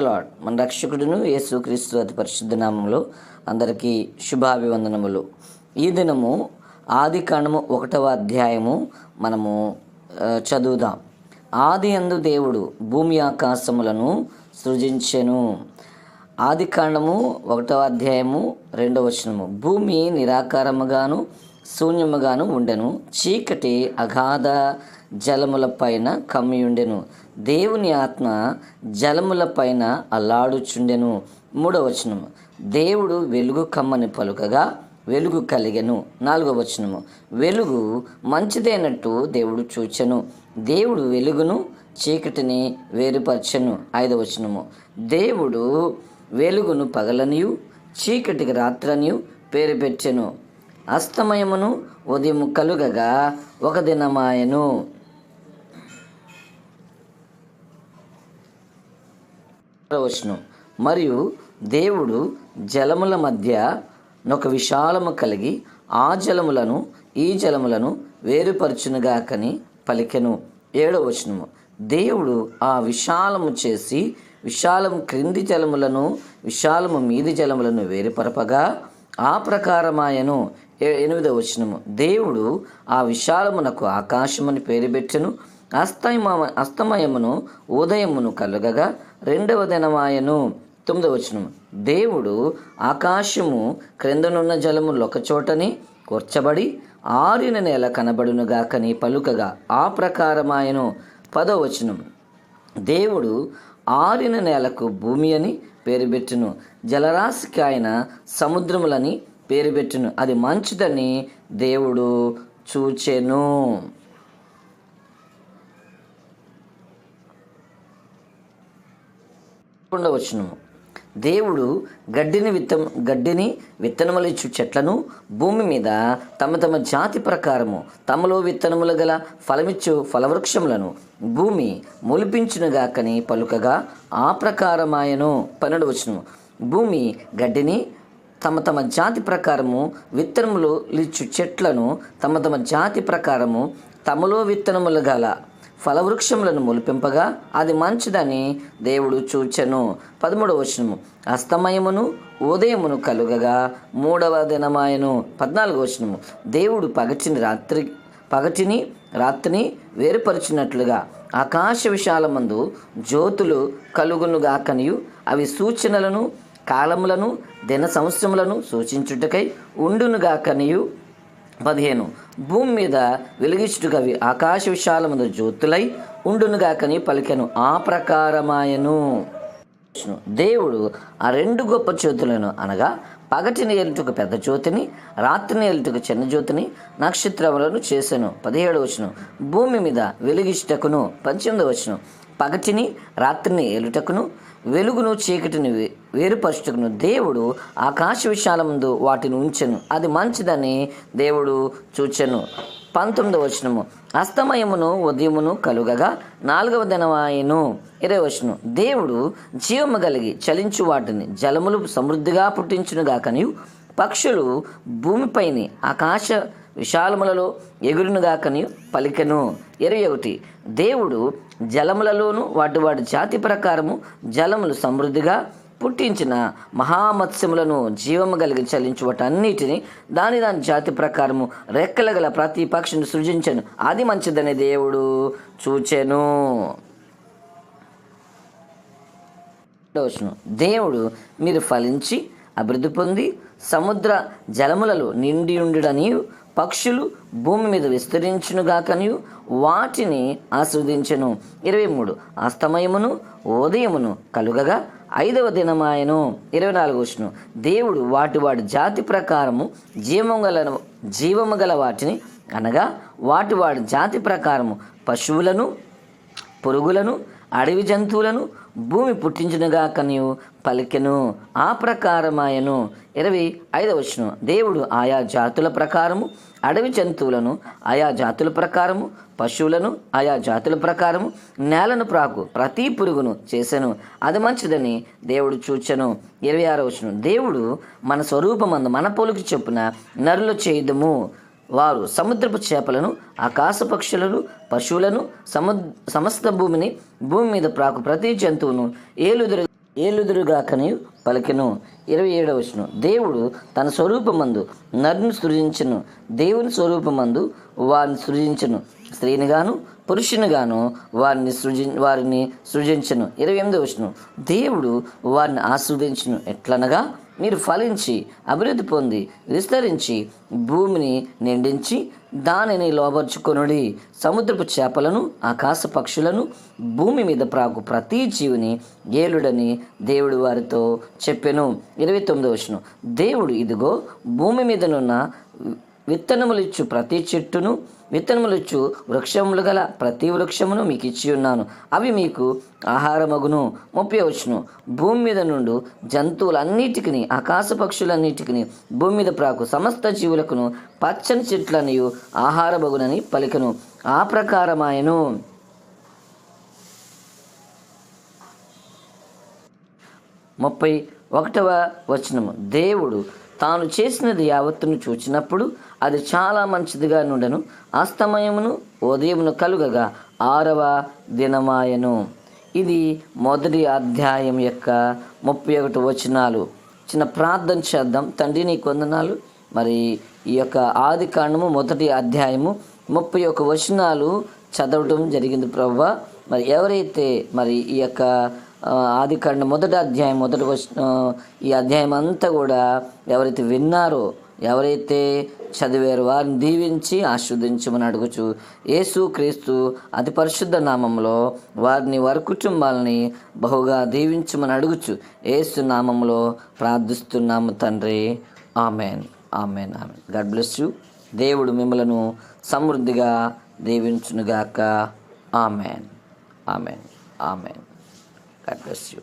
Lord. మన రక్షకుడును యేసుక్రీస్తు అతి పరిశుద్ధ నామములో అందరికీ శుభాభివందనములు. ఈ దినము ఆదికాండము 1వ అధ్యాయము మనము చదువుదాం. ఆది యందు దేవుడు భూమి ఆకాశములను సృజించెను. ఆదికాండము 1వ అధ్యాయము 2వ వచనము. భూమి నిరాకారముగాను శూన్యముగాను ఉండెను, చీకటి అగాధ జలముల పైన కమ్మియుండెను, దేవుని ఆత్మ జలముల పైన అల్లాడుచుండెను. 3వ వచనము. దేవుడు వెలుగు కమ్మని పలుకగా వెలుగు కలిగెను. 4వ వచనము. వెలుగు మంచిదైనట్టు దేవుడు చూచెను, దేవుడు వెలుగును చీకటిని వేరుపరచెను. 5వ వచనము. దేవుడు వెలుగును పగలనియు చీకటికి రాత్రనియు పేరు పెట్టెను. అస్తమయమును ఉదయము కలుగగా ఒక దినమాయెను. వచనం. మరియు దేవుడు జలముల మధ్య ఒక విశాలము కలిగి ఆ జలములను ఈ జలములను వేరుపరచునుగాకని పలికెను. 7వ వచనము. దేవుడు ఆ విశాలము చేసి విశాలము క్రింది జలములను విశాలము మీది జలములను వేరుపరపగా ఆ ప్రకారమాయను. 8వ వచనము. దేవుడు ఆ విశాలమునకు ఆకాశమని పేరు పెట్టెను. అస్తమయమును ఉదయమును కలుగగా 2వ దినమాయను. 9వ వచనము. దేవుడు ఆకాశము క్రిందనున్న జలము ఒకచోటని కూర్చబడి ఆరిన నేల కనబడునుగాకని పలుకగా ఆ ప్రకారమాయను. 10వ వచనం. దేవుడు ఆరిన నేలకు భూమి అని పేరు పెట్టును, జలరాశికి ఆయన సముద్రములని పేరు పెట్టును, అది మంచిదని దేవుడు చూచెను. వచనము. దేవుడు గడ్డిని విత్తనములిచ్చు చెట్లను భూమి మీద తమ తమ జాతి ప్రకారము తమలో విత్తనములు గల ఫలమిచ్చు ఫలవృక్షములను భూమి మొలిపించునుగాకని పలుకగా ఆ ప్రకారమాయను. 12వ వచనము. భూమి గడ్డిని తమ తమ జాతి ప్రకారము విత్తనములు లిచ్చు చెట్లను తమ తమ జాతి ప్రకారము తమలో విత్తనములు గల ఫలవృక్షములను మొలిపింపగా అది మంచిదని దేవుడు చూచెను. 13వ వచనము. అస్తమయమును ఉదయమును కలుగగా 3వ దినమాయను. 14వ వచనము. దేవుడు పగటిని రాత్రిని వేరుపరిచినట్లుగా ఆకాశ విశాలమందు జ్యోతులు కలుగునుగాకనియు అవి సూచనలను కాలములను దిన సంవత్సరములను సూచించుటకై ఉండునుగాకనియు. 15. భూమి మీద వెలిగించుటకవి ఆకాశ విశాలమందు జ్యోతులై ఉండునుగాకని పలికెను. ఆ ప్రకారమాయను. దేవుడు ఆ 2 గొప్ప జ్యోతులను అనగా పగటిని ఏలుటకు పెద్ద జ్యోతిని రాత్రిని ఏలుటకు చిన్న జ్యోతిని నక్షత్రములను చేసెను. 17వ వచనం. భూమి మీద వెలిగించుటకును. 18వ వచనం. పగటిని రాత్రిని ఏలుటకును వెలుగును చీకటిని వేరుపరచుటకును దేవుడు ఆకాశ విశాలమందు వాటిని ఉంచెను, అది మంచిదని దేవుడు చూచెను. 19వ వచనము. అస్తమయమును ఉదయమును కలుగగా 4వ దినమాయెను. 20వ వచనం. దేవుడు జీవము కలిగి చలించు వాటిని జలములు సమృద్ధిగా పుట్టించునుగాకనియు పక్షులు భూమిపైని ఆకాశ విశాలములలో ఎగురునుగాకని పలికెను. 21. దేవుడు జలములలోను వాటి జాతి ప్రకారము జలములు సమృద్ధిగా పుట్టించిన మహామత్స్యములను జీవము కలిగి చలించు వాటన్నిటిని దాని జాతి ప్రకారము రెక్కల గల ప్రతి పక్షిని సృజించెను, అది మంచిదని దేవుడు చూచెను. దేవుడు మీరు ఫలించి అభివృద్ధి పొంది సముద్ర జలములలో నిండి ఉండుడని పక్షులు భూమి మీద విస్తరించునుగాకనియు వాటిని ఆస్వాదించెను. 23. అస్తమయమును ఉదయమును కలుగగా 5వ దినమాయను. 24వ వచనం. దేవుడు వాటి జాతి ప్రకారము జీవము గల వాటిని అనగా వాటి జాతి ప్రకారము పశువులను పురుగులను అడవి జంతువులను భూమి పుట్టించునుగాకనియు పలికెను. ఆ ప్రకారమాయను. 25వ వచనం. దేవుడు ఆయా జాతుల ప్రకారము అడవి జంతువులను ఆయా జాతుల ప్రకారము పశువులను ఆయా జాతుల ప్రకారము నేలను ప్రాకు ప్రతి పురుగును చేసెను, అది మంచిదని దేవుడు చూచెను. 26వ వచనం. దేవుడు మన స్వరూపమందు మన పోలిక చొప్పున నరులు చేయుదుము, వారు సముద్రపు చేపలను ఆకాశ పక్షులను పశువులను సమస్త భూమి మీద ప్రాకు ప్రతి జంతువును ఏలుదురు ఏలుదురుగాకని పలికెను. 27వ వచనం, దేవుడు తన స్వరూపమందు నరుని సృజించెను, దేవుని స్వరూపమందు వారిని సృజించెను, స్త్రీనిగాను పురుషునిగాను వారిని సృజించెను. 28వ వచనం, దేవుడు వారిని ఆశీర్వదించెను ఎట్లనగా, మీరు ఫలించి అభివృద్ధి పొంది విస్తరించి భూమిని నిండించి దానిని లోబర్చుకొనుడి, సముద్రపు చేపలను ఆకాశ పక్షులను భూమి మీద ప్రాకు ప్రతి జీవిని ఏలుడని దేవుడు వారితో చెప్పెను. 29వ వచనం, దేవుడు ఇదిగో భూమి మీదనున్న విత్తనములిచ్చు ప్రతి చెట్టును విత్తనములిచ్చు వృక్షములు గల ప్రతి వృక్షమును మీకు ఇచ్చి ఉన్నాను, అవి మీకు ఆహారమగును. 30వ వచనం, భూమి మీద నుండి జంతువులన్నిటికీ ఆకాశ పక్షులన్నిటికీ భూమి మీద ప్రాకు సమస్త జీవులకును పచ్చని చెట్లనియు ఆహారమగునని పలికను. ఆ ప్రకారమాయను. 31వ వచనము, దేవుడు తాను చేసినది యావత్తును చూచినప్పుడు అది చాలా మంచిదిగా నుండెను, అస్తమయమును ఉదయమును కలుగగా 6వ దినమాయను. ఇది మొదటి అధ్యాయం యొక్క 31 వచనాలు. చిన్న ప్రార్థన చేద్దాం. తండ్రి నీకు వందనాలు. మరి ఈ యొక్క ఆది కాండము మొదటి అధ్యాయము 31 వచనాలు చదవడం జరిగింది ప్రభువా. మరి ఎవరైతే మరి ఈ యొక్క ఆది కాండం మొదటి అధ్యాయం ఈ అధ్యాయం అంతా కూడా ఎవరైతే విన్నారో, ఎవరైతే చదివారో వారిని దీవించి ఆశీర్వదించమని అడుగుచు యేసు క్రీస్తు అతి పరిశుద్ధ నామంలో వారి కుటుంబాలని బహుగా దీవించమని అడుగుచు యేసు నామంలో ప్రార్థిస్తున్నాము తండ్రి. Amen, amen, amen. God bless you. దేవుడు మిమ్మలను సమృద్ధిగా దీవించునుగాక. Amen, amen, amen. God bless you.